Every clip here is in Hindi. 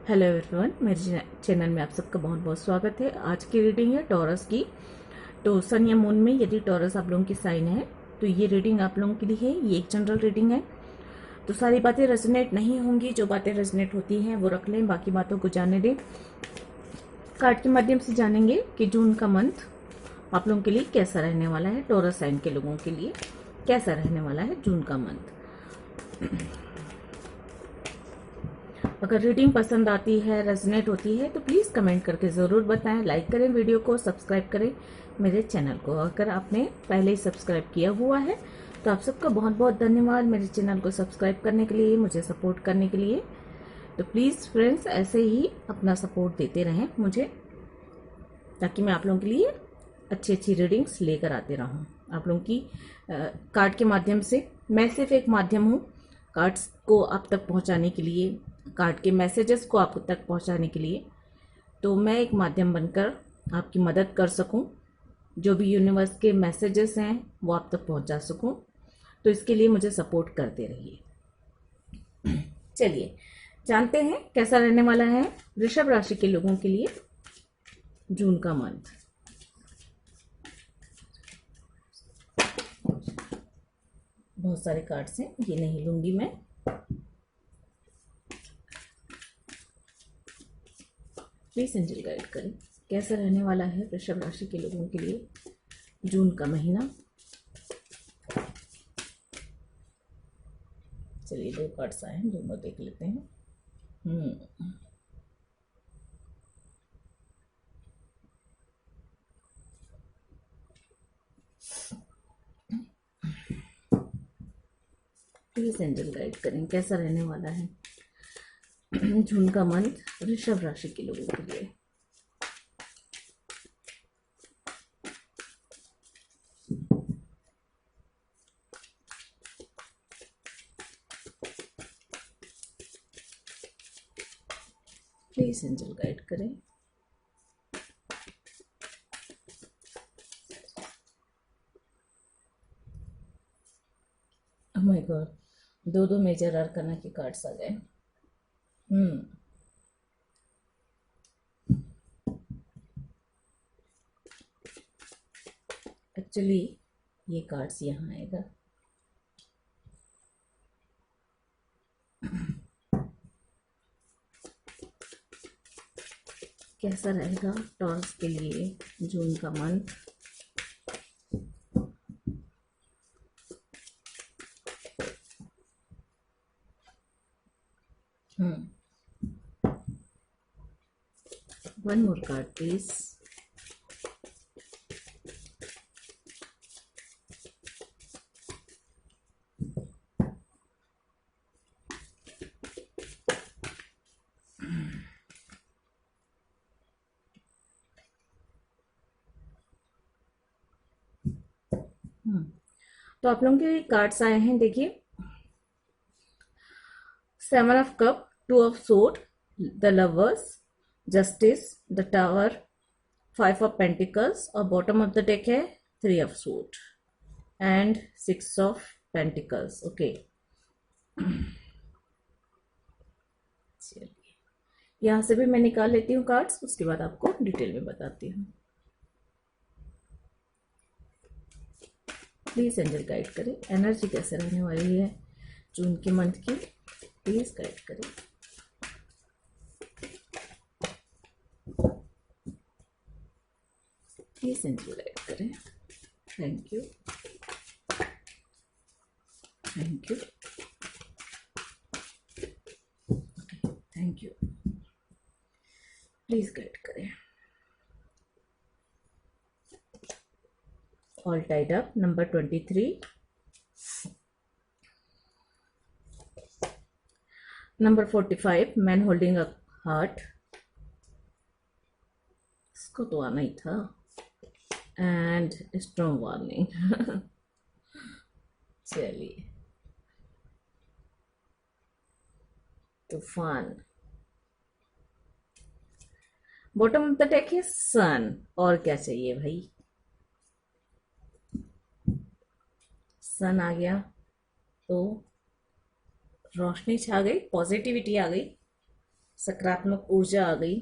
हेलो एवरीवन, मेरे चैनल में आप सबका बहुत बहुत स्वागत है। आज की रीडिंग है टॉरस की। तो सन या मून में यदि टॉरस आप लोगों की साइन है तो ये रीडिंग आप लोगों के लिए है। ये एक जनरल रीडिंग है, तो सारी बातें रेजोनेट नहीं होंगी। जो बातें रेजोनेट होती हैं वो रख लें, बाकी बातों को जाने दें। कार्ड के माध्यम से जानेंगे कि जून का मंथ आप लोगों के लिए कैसा रहने वाला है। टॉरस साइन के लोगों के लिए कैसा रहने वाला है जून का मंथ। अगर रीडिंग पसंद आती है, रेजोनेट होती है तो प्लीज़ कमेंट करके ज़रूर बताएं। लाइक करें वीडियो को, सब्सक्राइब करें मेरे चैनल को। अगर आपने पहले ही सब्सक्राइब किया हुआ है तो आप सबका बहुत बहुत धन्यवाद मेरे चैनल को सब्सक्राइब करने के लिए, मुझे सपोर्ट करने के लिए। तो प्लीज़ फ्रेंड्स ऐसे ही अपना सपोर्ट देते रहें मुझे, ताकि मैं आप लोगों के लिए अच्छी अच्छी रीडिंग्स लेकर आते रहूं। आप लोगों की कार्ड के माध्यम से, मैं सिर्फ एक माध्यम हूँ कार्ड्स को आप तक पहुंचाने के लिए, कार्ड के मैसेजेस को आप तक पहुंचाने के लिए। तो मैं एक माध्यम बनकर आपकी मदद कर सकूं, जो भी यूनिवर्स के मैसेजेस हैं वो आप तक पहुंचा सकूं। तो इसके लिए मुझे सपोर्ट करते रहिए। चलिए जानते हैं कैसा रहने वाला है वृषभ राशि के लोगों के लिए जून का मंथ। बहुत सारे कार्ड्स हैं, ये नहीं लूंगी मैं। प्लीज एंजल गाइड करें कैसा रहने वाला है वृषभ राशि के लोगों के लिए जून का महीना। चलिए दो कार्ड्स आए हैं, दोनों देख लेते हैं। प्लीज एंजल गाइड करें कैसा रहने वाला है जून का मंथ वृषभ राशि के लोगों के लिए। प्लीज एंजल गाइड करें। ओह माय गॉड, दो दो मेजर आर्काना के कार्ड्स आ गए। एक्चुअली ये कार्ड्स यहाँ आएगा। कैसा रहेगा टॉरस के लिए जून का month. One more card please. तो आप लोगों के कार्ड्स आए हैं, देखिए। Seven of cup, two of sword, the lovers, justice, the tower, five of pentacles, और बॉटम ऑफ द डेक है three of sword and six of pentacles. Okay, चलिए यहाँ से भी मैं निकाल लेती हूँ कार्ड्स, उसके बाद आपको डिटेल में बताती हूँ। प्लीज एंजल गाइड करें एनर्जी कैसे रहने वाली है जून के मंथ की। प्लीज गाइड करें। प्लीज एंजल गाइड करें। Thank you, thank you, thank you. Please guide करें। All tied up, number 23, number 45, man holding a heart, इसको तो आना ही था, एंड स्ट्रॉन्ग वार्निंग। चलिए, तूफान, बॉटम ऑफ द डेक है सन। और क्या चाहिए भाई, सन आ गया तो रोशनी छा गई, पॉजिटिविटी आ गई। सकारात्मक ऊर्जा आ गई।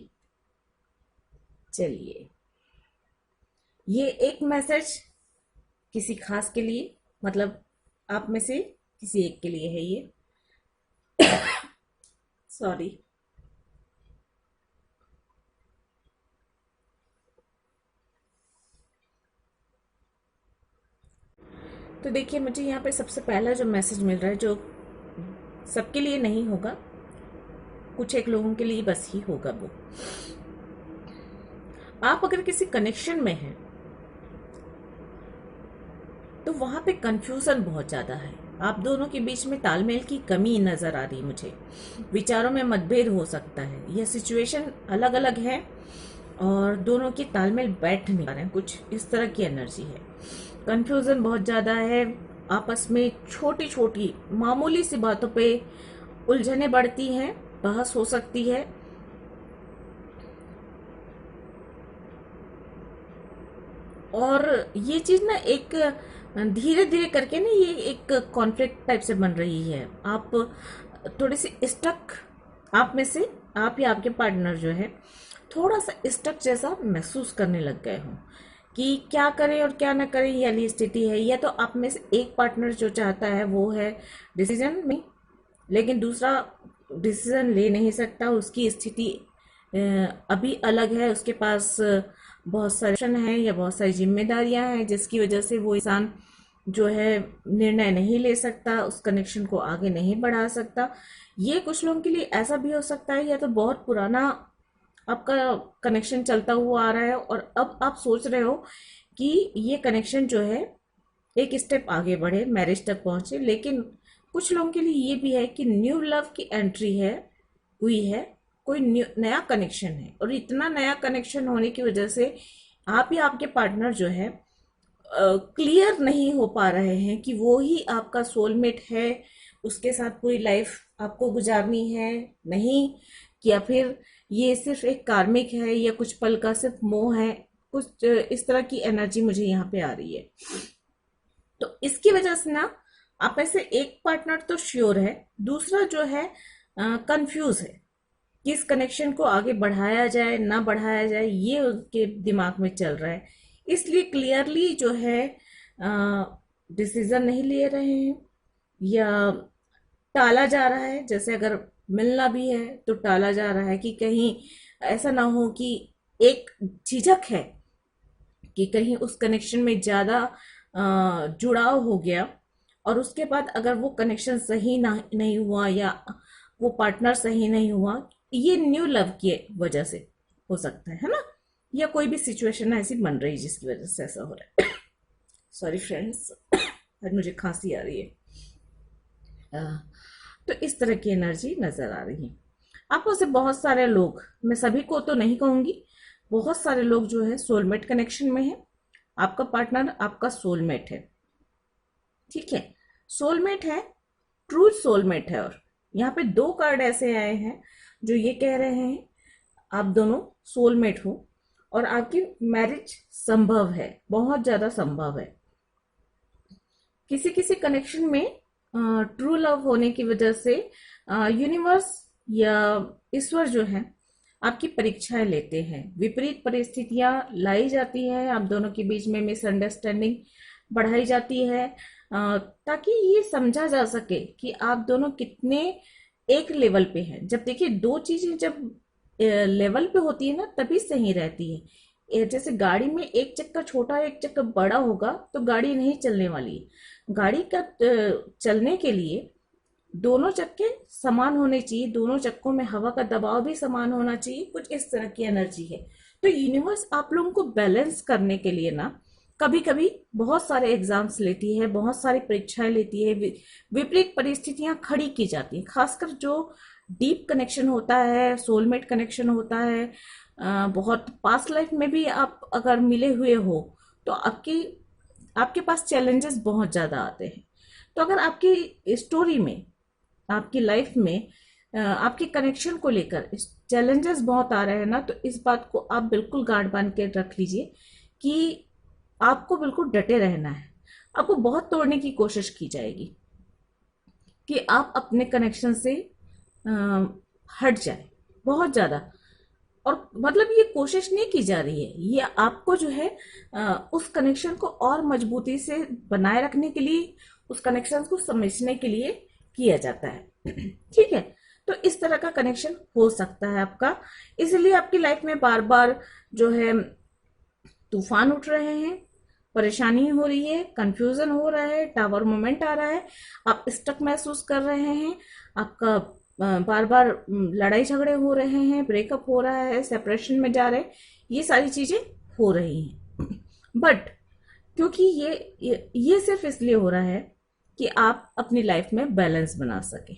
चलिए, ये एक मैसेज किसी खास के लिए, मतलब आप में से किसी एक के लिए है ये। सॉरी। तो देखिए, मुझे यहाँ पे सबसे पहला जो मैसेज मिल रहा है, जो सबके लिए नहीं होगा, कुछ एक लोगों के लिए बस ही होगा वो। आप अगर किसी कनेक्शन में हैं तो वहां पे कंफ्यूजन बहुत ज्यादा है। आप दोनों के बीच में तालमेल की कमी नजर आ रही मुझे। विचारों में मतभेद हो सकता है, यह सिचुएशन अलग अलग है और दोनों की तालमेल बैठ नहीं पा रहे हैं, कुछ इस तरह की एनर्जी है। कंफ्यूजन बहुत ज्यादा है, आपस में छोटी छोटी मामूली सी बातों पे उलझने बढ़ती हैं, बहस हो सकती है। और ये चीज ना एक धीरे धीरे करके ना ये एक कॉन्फ्लिक्ट टाइप से बन रही है। आप थोड़ी सी स्टक, आप में से आप या आपके पार्टनर जो है थोड़ा सा स्टक जैसा महसूस करने लग गए हों कि क्या करें और क्या ना करें, ये वाली स्थिति है। या तो आप में से एक पार्टनर जो चाहता है वो है डिसीजन में, लेकिन दूसरा डिसीजन ले नहीं सकता, उसकी स्थिति अभी अलग है, उसके पास बहुत सारे ऑप्शन हैं या बहुत सारी जिम्मेदारियां हैं, जिसकी वजह से वो इंसान जो है निर्णय नहीं ले सकता, उस कनेक्शन को आगे नहीं बढ़ा सकता। ये कुछ लोगों के लिए ऐसा भी हो सकता है, या तो बहुत पुराना आपका कनेक्शन चलता हुआ आ रहा है और अब आप सोच रहे हो कि ये कनेक्शन जो है एक स्टेप आगे बढ़े, मैरिज तक पहुंचे। लेकिन कुछ लोगों के लिए ये भी है कि न्यू लव की एंट्री है, हुई है, कोई नया कनेक्शन है, और इतना नया कनेक्शन होने की वजह से आप या आपके पार्टनर जो है क्लियर नहीं हो पा रहे हैं कि वो ही आपका सोलमेट है, उसके साथ पूरी लाइफ आपको गुजारनी है, नहीं, या फिर ये सिर्फ एक कार्मिक है या कुछ पल का सिर्फ मोह है। कुछ इस तरह की एनर्जी मुझे यहाँ पे आ रही है। तो इसकी वजह से ना आप ऐसे एक पार्टनर तो श्योर है, दूसरा जो है कंफ्यूज है कि इस कनेक्शन को आगे बढ़ाया जाए ना बढ़ाया जाए, ये उनके दिमाग में चल रहा है। इसलिए क्लियरली जो है डिसीजन नहीं ले रहे हैं या टाला जा रहा है। जैसे अगर मिलना भी है तो टाला जा रहा है कि कहीं ऐसा ना हो कि एक झिझक है कि कहीं उस कनेक्शन में ज्यादा जुड़ाव हो गया और उसके बाद अगर वो कनेक्शन सही ना नहीं हुआ या वो पार्टनर सही नहीं हुआ, ये न्यू लव की वजह से हो सकता है ना, या कोई भी सिचुएशन ऐसी बन रही है जिसकी वजह से ऐसा हो रहा है। सॉरी फ्रेंड्स, आज मुझे खांसी आ रही है। तो इस तरह की एनर्जी नजर आ रही है। आपको से बहुत सारे लोग, मैं सभी को तो नहीं कहूंगी, बहुत सारे लोग जो है सोलमेट कनेक्शन में है। आपका पार्टनर आपका सोलमेट है, ठीक है, सोलमेट है, ट्रू सोलमेट है। और यहाँ पे दो कार्ड ऐसे आए हैं जो ये कह रहे हैं आप दोनों सोलमेट हो और आपकी मैरिज संभव है, बहुत ज्यादा संभव है। किसी किसी कनेक्शन में ट्रू लव होने की वजह से यूनिवर्स या ईश्वर जो है आपकी परीक्षाएं लेते हैं, विपरीत परिस्थितियां लाई जाती है, आप दोनों के बीच में मिसअंडरस्टैंडिंग बढ़ाई जाती है ताकि ये समझा जा सके कि आप दोनों कितने एक लेवल पे हैं। जब देखिए दो चीजें जब लेवल पे होती है ना तभी सही रहती है। जैसे गाड़ी में एक चक्का छोटा एक चक्का बड़ा होगा तो गाड़ी नहीं चलने वाली है। गाड़ी का चलने के लिए दोनों चक्के समान होने चाहिए, दोनों चक्कों में हवा का दबाव भी समान होना चाहिए, कुछ इस तरह की एनर्जी है। तो यूनिवर्स आप लोगों को बैलेंस करने के लिए ना कभी कभी बहुत सारे एग्जाम्स लेती है, बहुत सारी परीक्षाएं लेती है, विपरीत परिस्थितियां खड़ी की जाती हैं। खासकर जो डीप कनेक्शन होता है, सोलमेट कनेक्शन होता है, बहुत पास्ट लाइफ में भी आप अगर मिले हुए हो तो आपके पास चैलेंजेस बहुत ज्यादा आते हैं। तो अगर आपकी स्टोरी में, आपकी लाइफ में आपके कनेक्शन को लेकर चैलेंजेस बहुत आ रहे हैं ना, तो इस बात को आप बिल्कुल गांठ बांध के रख लीजिए कि आपको बिल्कुल डटे रहना है। आपको बहुत तोड़ने की कोशिश की जाएगी कि आप अपने कनेक्शन से हट जाए, बहुत ज्यादा। और मतलब ये कोशिश नहीं की जा रही है, ये आपको जो है उस कनेक्शन को और मजबूती से बनाए रखने के लिए, उस कनेक्शन को समझने के लिए किया जाता है। ठीक है, तो इस तरह का कनेक्शन हो सकता है आपका। इसलिए आपकी लाइफ में बार बार जो है तूफान उठ रहे हैं, परेशानी हो रही है, कंफ्यूजन हो रहा है, टावर मोमेंट आ रहा है, आप स्टक महसूस कर रहे हैं, आपका बार बार लड़ाई झगड़े हो रहे हैं, ब्रेकअप हो रहा है, सेपरेशन में जा रहे हैं, ये सारी चीजें हो रही हैं। बट क्योंकि ये सिर्फ इसलिए हो रहा है कि आप अपनी लाइफ में बैलेंस बना सके।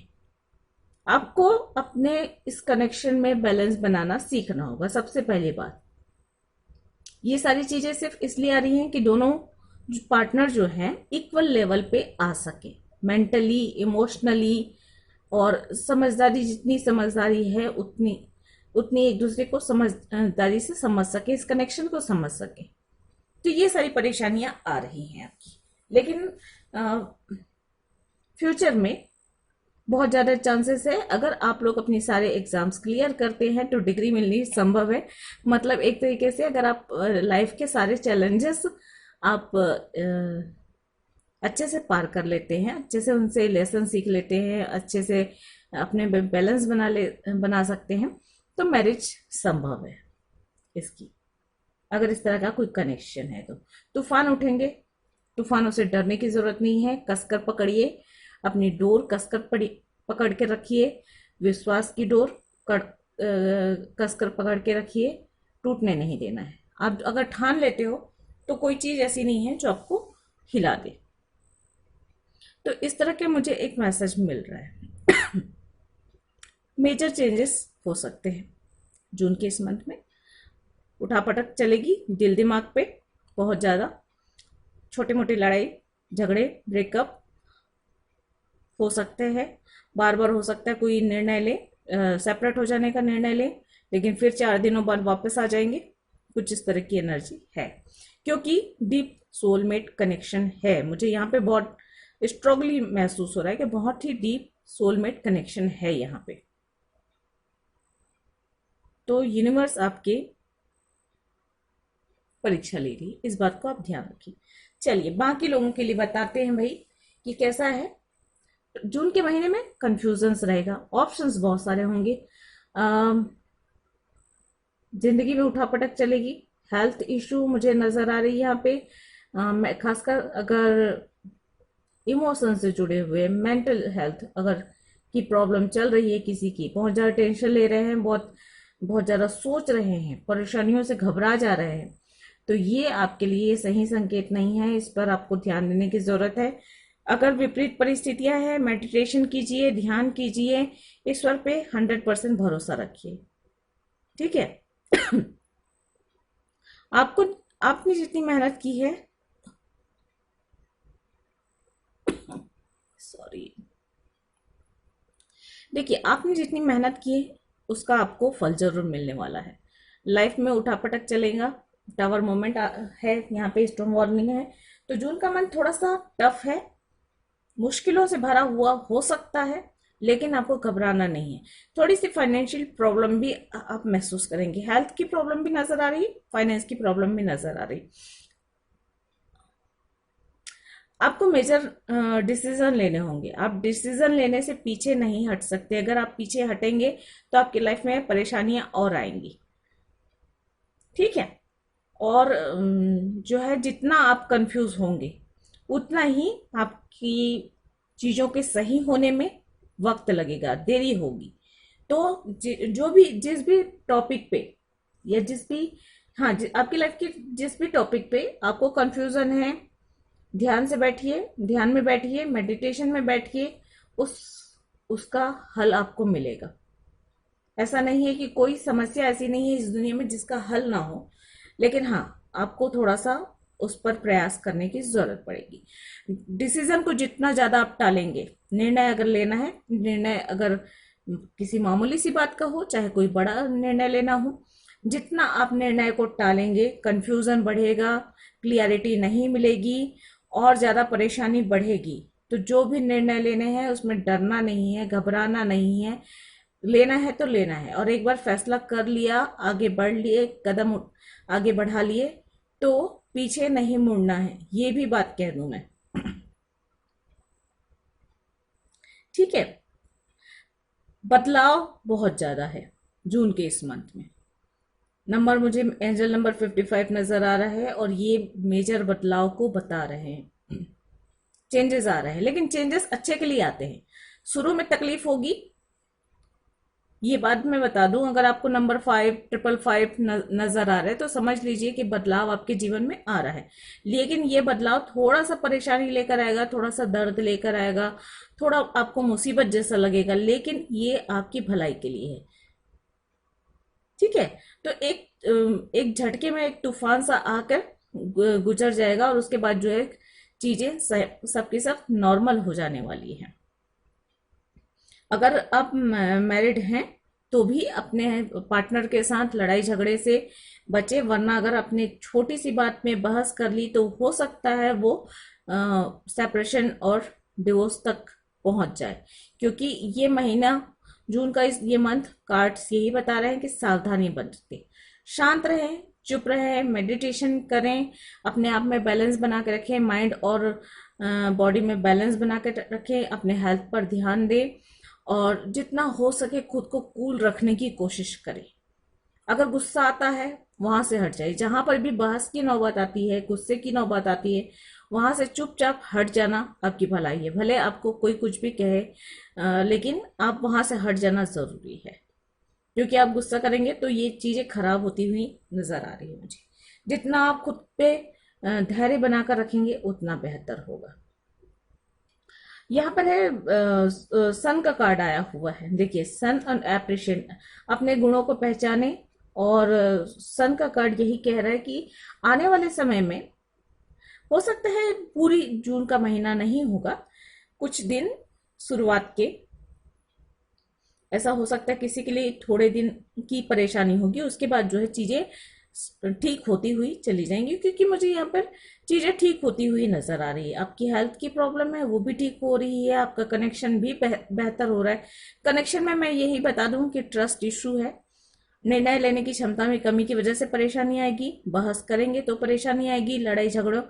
आपको अपने इस कनेक्शन में बैलेंस बनाना सीखना होगा सबसे पहली बात। ये सारी चीजें सिर्फ इसलिए आ रही हैं कि दोनों पार्टनर जो हैं इक्वल लेवल पे आ सके, मेंटली, इमोशनली, और समझदारी, जितनी समझदारी है उतनी उतनी एक दूसरे को समझदारी से समझ सके, इस कनेक्शन को समझ सके। तो ये सारी परेशानियां आ रही हैं आपकी। लेकिन फ्यूचर में बहुत ज्यादा चांसेस है, अगर आप लोग अपनी सारे एग्जाम्स क्लियर करते हैं तो डिग्री मिलनी संभव है। मतलब एक तरीके से अगर आप लाइफ के सारे चैलेंजेस आप अच्छे से पार कर लेते हैं, अच्छे से उनसे लेसन सीख लेते हैं, अच्छे से अपने बैलेंस बना सकते हैं, तो मैरिज संभव है इसकी। अगर इस तरह का कोई कनेक्शन है तो तूफान उठेंगे, तूफानों से डरने की जरूरत नहीं है। कसकर पकड़िए, अपनी डोर कसकर पकड़ के रखिए, विश्वास की डोर कसकर पकड़ के रखिए, टूटने नहीं देना है। आप अगर ठान लेते हो तो कोई चीज ऐसी नहीं है जो आपको हिला दे। तो इस तरह के मुझे एक मैसेज मिल रहा है। मेजर चेंजेस हो सकते हैं जून के इस मंथ में। उठापटक चलेगी दिल दिमाग पे बहुत ज्यादा, छोटे मोटे लड़ाई झगड़े ब्रेकअप हो सकते हैं, बार बार हो सकता है कोई निर्णय ले, सेपरेट हो जाने का निर्णय ले, लेकिन फिर 4 दिनों बाद वापस आ जाएंगे। कुछ इस तरह की एनर्जी है, क्योंकि डीप सोलमेट कनेक्शन है। मुझे यहाँ पे बहुत स्ट्रांगली महसूस हो रहा है कि बहुत ही डीप सोलमेट कनेक्शन है यहाँ पे। तो यूनिवर्स आपके परीक्षा ले रही है, इस बात को आप ध्यान रखिए। चलिए बाकी लोगों के लिए बताते हैं भाई कि कैसा है। जून के महीने में कंफ्यूजन्स रहेगा, ऑप्शंस बहुत सारे होंगे, जिंदगी में उठापटक चलेगी, हेल्थ इशू मुझे नजर आ रही है यहाँ पे। खासकर अगर इमोशन से जुड़े हुए मेंटल हेल्थ अगर की प्रॉब्लम चल रही है किसी की, बहुत ज्यादा टेंशन ले रहे हैं, बहुत बहुत ज्यादा सोच रहे हैं, परेशानियों से घबरा जा रहे हैं, तो ये आपके लिए सही संकेत नहीं है। इस पर आपको ध्यान देने की जरूरत है। अगर विपरीत परिस्थितियां हैं, मेडिटेशन कीजिए, ध्यान कीजिए, ईश्वर पे 100% भरोसा रखिए। ठीक है। आपको आपने जितनी मेहनत की है, सॉरी, देखिए आपने जितनी मेहनत की है उसका आपको फल जरूर मिलने वाला है। लाइफ में उठापटक चलेगा, टावर मोमेंट है यहाँ पे, स्टॉर्म वार्निंग है। तो जून का मंथ थोड़ा सा टफ है, मुश्किलों से भरा हुआ हो सकता है, लेकिन आपको घबराना नहीं है। थोड़ी सी फाइनेंशियल प्रॉब्लम भी आप महसूस करेंगे, हेल्थ की प्रॉब्लम भी नजर आ रही, फाइनेंस की प्रॉब्लम भी नजर आ रही। आपको मेजर डिसीजन लेने होंगे, आप डिसीजन लेने से पीछे नहीं हट सकते। अगर आप पीछे हटेंगे तो आपकी लाइफ में परेशानियां और आएंगी। ठीक है। और जो है जितना आप कंफ्यूज होंगे उतना ही आपकी चीजों के सही होने में वक्त लगेगा, देरी होगी। तो जो भी जिस भी टॉपिक पे या जिस भी, हाँ, आपकी लाइफ के जिस भी टॉपिक पे आपको कंफ्यूजन है, ध्यान से बैठिए, ध्यान में बैठिए, मेडिटेशन में बैठिए, उसका हल आपको मिलेगा। ऐसा नहीं है कि कोई समस्या ऐसी नहीं है इस दुनिया में जिसका हल ना हो, लेकिन हाँ आपको थोड़ा सा उस पर प्रयास करने की जरूरत पड़ेगी। डिसीजन को जितना ज्यादा आप टालेंगे, निर्णय अगर लेना है, निर्णय अगर किसी मामूली सी बात का हो चाहे कोई बड़ा निर्णय लेना हो, जितना आप निर्णय को टालेंगे कंफ्यूजन बढ़ेगा, क्लियरिटी नहीं मिलेगी और ज्यादा परेशानी बढ़ेगी। तो जो भी निर्णय लेने हैं उसमें डरना नहीं है, घबराना नहीं है, लेना है तो लेना है, और एक बार फैसला कर लिया, आगे बढ़ लिए, आगे बढ़ा लिए, तो पीछे नहीं मुड़ना है, ये भी बात कह दूं मैं। ठीक है। बदलाव बहुत ज्यादा है जून के इस मंथ में। नंबर मुझे एंजल नंबर 55 नजर आ रहा है, और ये मेजर बदलाव को बता रहे हैं। चेंजेस आ रहे हैं, लेकिन चेंजेस अच्छे के लिए आते हैं। शुरू में तकलीफ होगी, ये बात मैं बता दूं। अगर आपको नंबर 5 555 नजर आ रहा है तो समझ लीजिए कि बदलाव आपके जीवन में आ रहा है। लेकिन ये बदलाव थोड़ा सा परेशानी लेकर आएगा, थोड़ा सा दर्द लेकर आएगा, थोड़ा आपको मुसीबत जैसा लगेगा, लेकिन ये आपकी भलाई के लिए है। ठीक है। तो एक झटके में एक तूफान सा आकर गुजर जाएगा, और उसके बाद जो है चीजें सबके सब नॉर्मल हो जाने वाली है। अगर आप मैरिड हैं तो भी अपने पार्टनर के साथ लड़ाई झगड़े से बचे, वरना अगर अपने छोटी सी बात में बहस कर ली तो हो सकता है वो सेपरेशन और डिवोर्स तक पहुंच जाए। क्योंकि ये महीना, जून का ये मंथ, कार्ड्स यही बता रहे हैं कि सावधानी बरतें, शांत रहें, चुप रहें, मेडिटेशन करें, अपने आप में बैलेंस बना के रखें, माइंड और बॉडी में बैलेंस बना के रखें, अपने हेल्थ पर ध्यान दें, और जितना हो सके खुद को कूल रखने की कोशिश करें। अगर गुस्सा आता है वहां से हट जाइए। जहां पर भी बहस की नौबत आती है, गुस्से की नौबत आती है, वहां से चुपचाप हट जाना आपकी भलाई है। भले आपको कोई कुछ भी कहे, लेकिन आप वहां से हट जाना जरूरी है। क्योंकि आप गुस्सा करेंगे तो ये चीजें खराब होती हुई नजर आ रही है मुझे। जितना आप खुद पे धैर्य बनाकर रखेंगे उतना बेहतर होगा। यहाँ पर है सन का कार्ड आया हुआ है। देखिए, सन एंड एप्रिशिएट, अपने गुणों को पहचाने। और सन का कार्ड यही कह रहा है कि आने वाले समय में हो सकता है पूरी जून का महीना नहीं होगा, कुछ दिन शुरुआत के ऐसा हो सकता है, किसी के लिए थोड़े दिन की परेशानी होगी, उसके बाद जो है चीजें ठीक होती हुई चली जाएंगी। क्योंकि मुझे यहाँ पर चीजें ठीक होती हुई नजर आ रही है। आपकी हेल्थ की प्रॉब्लम है वो भी ठीक हो रही है, आपका कनेक्शन भी बेहतर हो रहा है। कनेक्शन में मैं यही बता दूं कि ट्रस्ट इशू है, निर्णय लेने की क्षमता में कमी की वजह से परेशानी आएगी, बहस करेंगे तो परेशानी आएगी, लड़ाई झगड़ों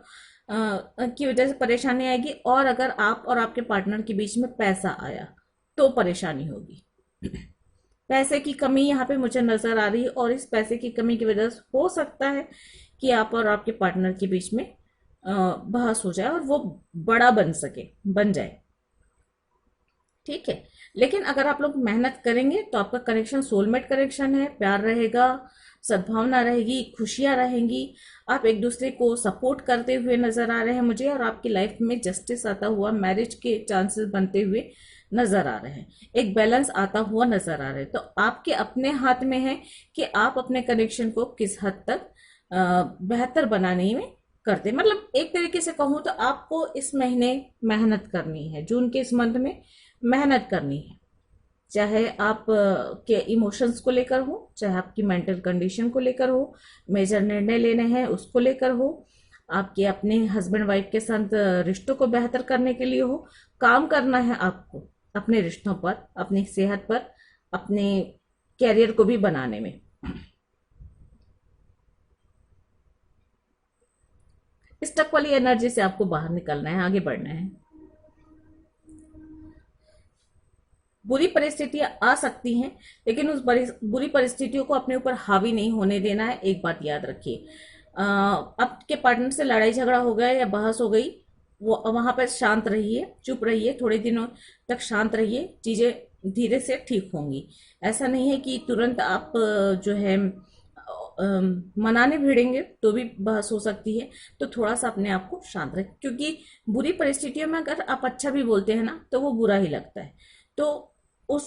की वजह से परेशानी आएगी, और अगर आप और आपके पार्टनर के बीच में पैसा आया तो परेशानी होगी। पैसे की कमी यहाँ पे मुझे नजर आ रही है, और इस पैसे की कमी की वजह से हो सकता है कि आप और आपके पार्टनर के बीच में बहस हो जाए और वो बड़ा बन जाए। ठीक है। लेकिन अगर आप लोग मेहनत करेंगे तो आपका कनेक्शन सोलमेट कनेक्शन है, प्यार रहेगा, सद्भावना रहेगी, खुशियां रहेंगी, आप एक दूसरे को सपोर्ट करते हुए नजर आ रहे हैं मुझे, और आपकी लाइफ में जस्टिस आता हुआ, मैरिज के चांसेस बनते हुए नजर आ रहे हैं, एक बैलेंस आता हुआ नजर आ रहा है। तो आपके अपने हाथ में है कि आप अपने कनेक्शन को किस हद तक बेहतर बनाने में करते। मतलब एक तरीके से कहूं तो आपको इस महीने मेहनत करनी है, जून के इस मंथ में मेहनत करनी है। चाहे आप के इमोशंस को लेकर हो, चाहे आपकी मेंटल कंडीशन को लेकर हो, मेजर निर्णय लेने हैं उसको लेकर हो, आपके अपने हस्बैंड वाइफ के साथ रिश्तों को बेहतर करने के लिए हो, काम करना है आपको अपने रिश्तों पर, अपनी सेहत पर, अपने कैरियर को भी बनाने में। स्टक वाली एनर्जी से आपको बाहर निकलना है, आगे बढ़ना है। बुरी परिस्थितियां आ सकती हैं, लेकिन उस बुरी परिस्थितियों को अपने ऊपर हावी नहीं होने देना है। एक बात याद रखिए, आपके पार्टनर से लड़ाई झगड़ा हो गया या बहस हो गई, वो वहां पर शांत रहिए, चुप रहिए, थोड़े दिनों तक शांत रहिए, चीजें धीरे से ठीक होंगी। ऐसा नहीं है कि तुरंत आप जो है मनाने भिड़ेंगे तो भी बहस हो सकती है। तो थोड़ा सा अपने आप को शांत रखें, क्योंकि बुरी परिस्थितियों में अगर आप अच्छा भी बोलते हैं ना तो वो बुरा ही लगता है। तो उस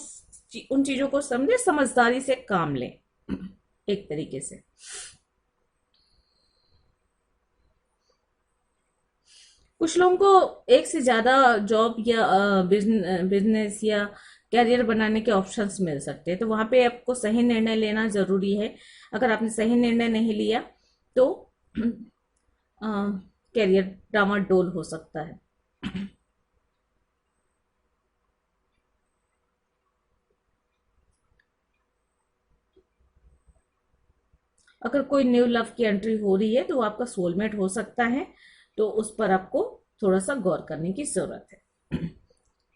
उन चीजों को समझे, समझदारी से काम लें एक तरीके से। कुछ लोगों को एक से ज्यादा जॉब या बिजनेस या कैरियर बनाने के ऑप्शंस मिल सकते हैं, तो वहां पे आपको सही निर्णय लेना जरूरी है। अगर आपने सही निर्णय नहीं लिया तो कैरियर डामाडोल हो सकता है। अगर कोई न्यू लव की एंट्री हो रही है तो वो आपका सोलमेट हो सकता है, तो उस पर आपको थोड़ा सा गौर करने की जरूरत है।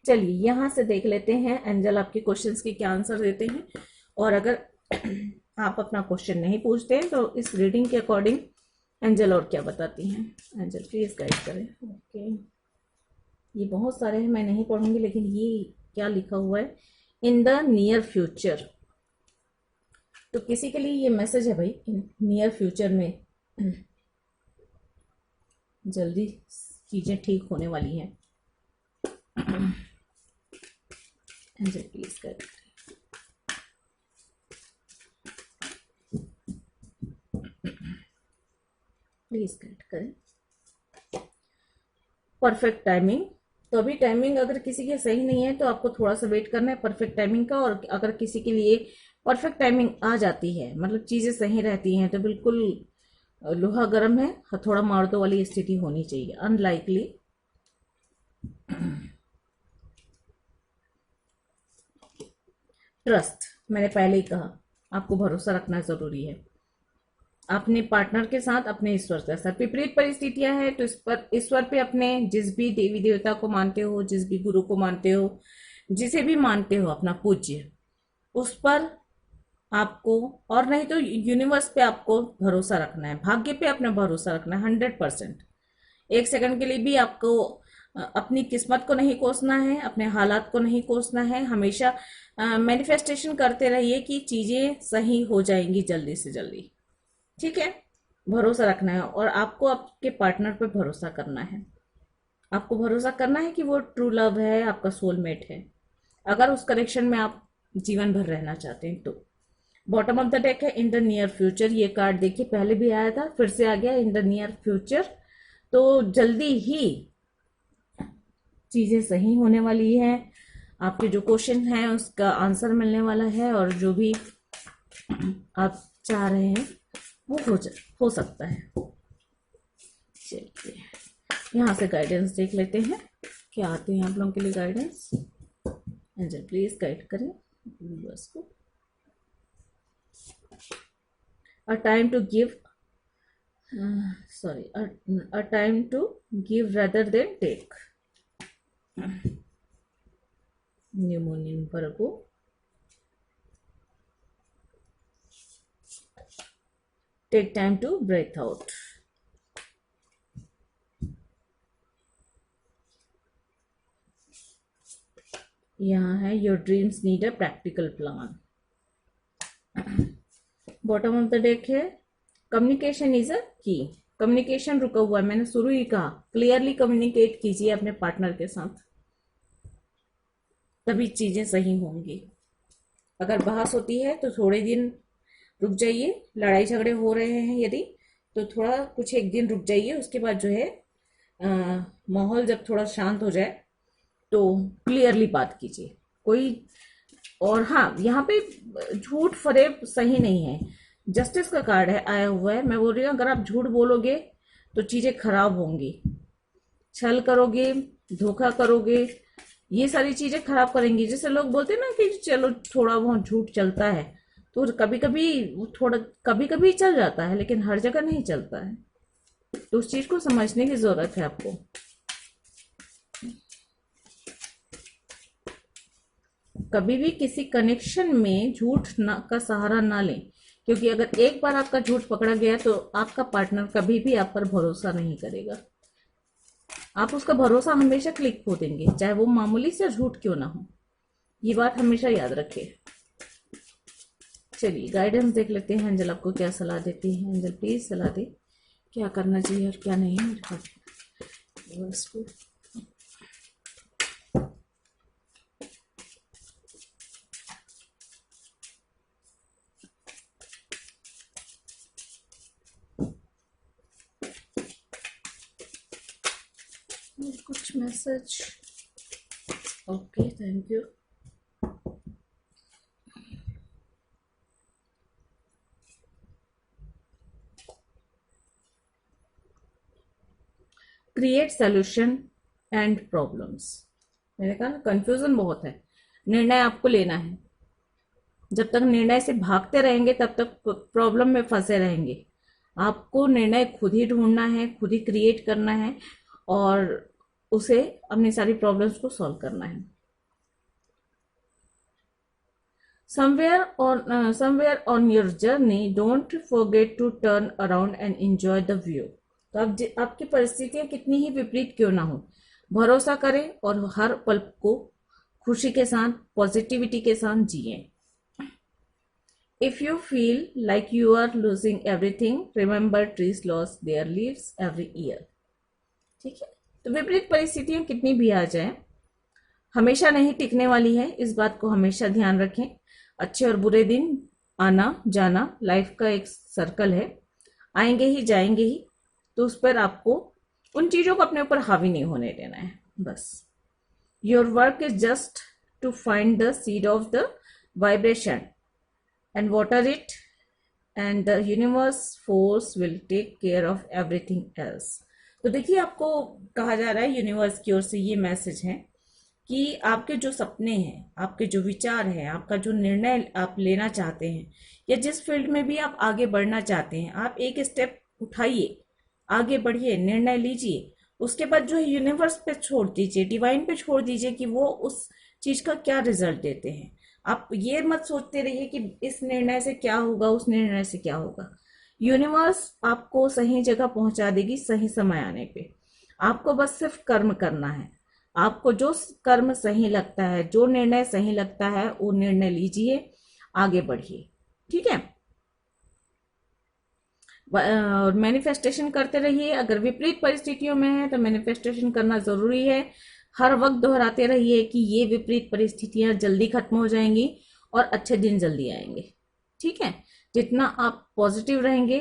चलिए यहां से देख लेते हैं एंजल आपके क्वेश्चंस के क्या आंसर देते हैं, और अगर आप अपना क्वेश्चन नहीं पूछते हैं तो इस रीडिंग के अकॉर्डिंग एंजल और क्या बताती हैं। एंजल प्लीज गाइड करें। ओके, ये बहुत सारे हैं, मैं नहीं पढ़ूंगी, लेकिन ये क्या लिखा हुआ है, इन द नियर फ्यूचर। तो किसी के लिए ये मैसेज है भाई, नियर फ्यूचर में जल्दी चीजें ठीक होने वाली हैं। एंजल प्लीज गाइड करें। प्लीज गाइड करें। Perfect timing. तो अभी टाइमिंग अगर किसी की सही नहीं है तो आपको थोड़ा सा वेट करना है परफेक्ट टाइमिंग का, और अगर किसी के लिए परफेक्ट टाइमिंग आ जाती है, मतलब चीजें सही रहती हैं, तो बिल्कुल लोहा गर्म है हथौड़ा मार दो वाली स्थिति होनी चाहिए। अनलाइकली। ट्रस्ट, मैंने पहले ही कहा, आपको भरोसा रखना जरूरी है अपने पार्टनर के साथ, अपने ईश्वर के साथ। विपरीत परिस्थितियां हैं तो इस पर ईश्वर पे, अपने जिस भी देवी देवता को मानते हो, जिस भी गुरु को मानते हो, जिसे भी मानते हो अपना पूज्य, उस पर आपको, और नहीं तो यूनिवर्स पे आपको भरोसा रखना है, भाग्य पे अपना भरोसा रखना है 100%। एक सेकंड के लिए भी आपको अपनी किस्मत को नहीं कोसना है, अपने हालात को नहीं कोसना है। हमेशा मैनिफेस्टेशन करते रहिए कि चीजें सही हो जाएंगी जल्दी से जल्दी। ठीक है, भरोसा रखना है, और आपको आपके पार्टनर पे भरोसा करना है। आपको भरोसा करना है कि वो ट्रू लव है, आपका सोलमेट है, अगर उस कनेक्शन में आप जीवन भर रहना चाहते हैं तो। बॉटम ऑफ द डेक है इन द नियर फ्यूचर। ये कार्ड देखिए पहले भी आया था, फिर से आ गया इन द नियर फ्यूचर। तो जल्दी ही चीजें सही होने वाली है, आपके जो क्वेश्चन है उसका आंसर मिलने वाला है, और जो भी आप चाह रहे हैं वो हो सकता है। चलिए यहाँ से गाइडेंस देख लेते हैं, क्या आते हैं आप लोगों के लिए गाइडेंस। एंजल प्लीज गाइड करें व्यूअर्स को। A time to give, sorry, a time to give rather then take. न्यूमोनियम Virgo. Take time to breathe out. यहाँ है your dreams need a practical plan. Bottom of the deck है communication is a key. Communication रुका हुआ है, मैंने शुरू ही कहा, क्लियरली कम्युनिकेट कीजिए अपने पार्टनर के साथ, तभी चीजें सही होंगी। अगर बहस होती है तो थोड़े दिन रुक जाइए, लड़ाई झगड़े हो रहे हैं यदि, तो थोड़ा कुछ एक दिन रुक जाइए, उसके बाद जो है माहौल जब थोड़ा शांत हो जाए तो क्लियरली बात कीजिए कोई। और हाँ, यहाँ पे झूठ फरेब सही नहीं है। जस्टिस का कार्ड है आया हुआ है, मैं बोल रही हूँ अगर आप झूठ बोलोगे तो चीजें खराब होंगी। छल करोगे, धोखा करोगे, ये सारी चीजें खराब करेंगी। जैसे लोग बोलते हैं ना कि चलो थोड़ा बहुत झूठ चलता है, तो कभी कभी थोड़ा, कभी कभी चल जाता है, लेकिन हर जगह नहीं चलता है। तो उस चीज को समझने की जरूरत है आपको। कभी भी किसी कनेक्शन में झूठ का सहारा ना लें, क्योंकि अगर एक बार आपका झूठ पकड़ा गया तो आपका पार्टनर कभी भी आप पर भरोसा नहीं करेगा। आप उसका भरोसा हमेशा क्लिक खो देंगे, चाहे वो मामूली से झूठ क्यों ना हो। ये बात हमेशा याद रखिए। चलिए गाइडेंस देख लेते हैं, एंजल आपको क्या सलाह देती है। एंजल प्लीज सलाह दे, क्या करना चाहिए और क्या नहीं है। कुछ message. Okay, thank you. Create solution and problems. मैंने कहा ना, कंफ्यूजन बहुत है, निर्णय आपको लेना है। जब तक निर्णय से भागते रहेंगे तब तक प्रॉब्लम में फंसे रहेंगे। आपको निर्णय खुद ही ढूंढना है, खुद ही क्रिएट करना है और उसे अपनी सारी प्रॉब्लम्स को सॉल्व करना है। somewhere on your journey, don't forget to turn around and enjoy the view। तो आपकी परिस्थितियां कितनी ही विपरीत क्यों ना हो, भरोसा करें और हर पल को खुशी के साथ, पॉजिटिविटी के साथ जिए। If you feel like you are losing everything, remember trees lose their leaves every year। ठीक है, तो विपरीत परिस्थितियां कितनी भी आ जाए हमेशा नहीं टिकने वाली है, इस बात को हमेशा ध्यान रखें। अच्छे और बुरे दिन आना जाना लाइफ का एक सर्कल है, आएंगे ही जाएंगे ही, तो उस पर आपको उन चीजों को अपने ऊपर हावी नहीं होने देना है बस। Your work is just to find the seed of the vibration and water it, and the universe force will take care of everything else। तो देखिए, आपको कहा जा रहा है यूनिवर्स की ओर से ये मैसेज है कि आपके जो सपने हैं, आपके जो विचार हैं, आपका जो निर्णय आप लेना चाहते हैं या जिस फील्ड में भी आप आगे बढ़ना चाहते हैं, आप एक स्टेप उठाइए, आगे बढ़िए, निर्णय लीजिए। उसके बाद जो है यूनिवर्स पे छोड़ दीजिए, डिवाइन पे छोड़ दीजिए कि वो उस चीज का क्या रिजल्ट देते हैं। आप ये मत सोचते रहिए कि इस निर्णय से क्या होगा, उस निर्णय से क्या होगा। यूनिवर्स आपको सही जगह पहुंचा देगी सही समय आने पे। आपको बस सिर्फ कर्म करना है। आपको जो कर्म सही लगता है, जो निर्णय सही लगता है, वो निर्णय लीजिए, आगे बढ़िए। ठीक है, और मैनिफेस्टेशन करते रहिए। अगर विपरीत परिस्थितियों में है तो मैनिफेस्टेशन करना जरूरी है। हर वक्त दोहराते रहिए कि ये विपरीत परिस्थितियां जल्दी खत्म हो जाएंगी और अच्छे दिन जल्दी आएंगे। ठीक है, जितना आप पॉजिटिव रहेंगे,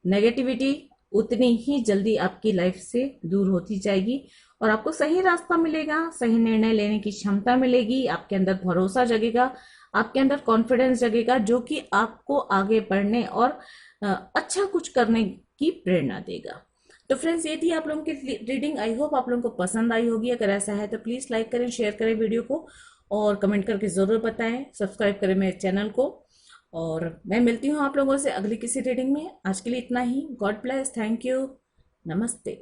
नेगेटिविटी उतनी ही जल्दी आपकी लाइफ से दूर होती जाएगी और आपको सही रास्ता मिलेगा, सही निर्णय लेने की क्षमता मिलेगी, आपके अंदर भरोसा जगेगा, आपके अंदर कॉन्फिडेंस जगेगा, जो कि आपको आगे बढ़ने और अच्छा कुछ करने की प्रेरणा देगा। तो फ्रेंड्स, ये थी आप लोगों की रीडिंग। आई होप आप लोगों को पसंद आई होगी। अगर ऐसा है तो प्लीज लाइक करें, शेयर करें वीडियो को और कमेंट करके जरूर बताएं, सब्सक्राइब करें मेरे चैनल को। और मैं मिलती हूँ आप लोगों से अगली किसी रीडिंग में। आज के लिए इतना ही। गॉड ब्लेस, थैंक यू, नमस्ते।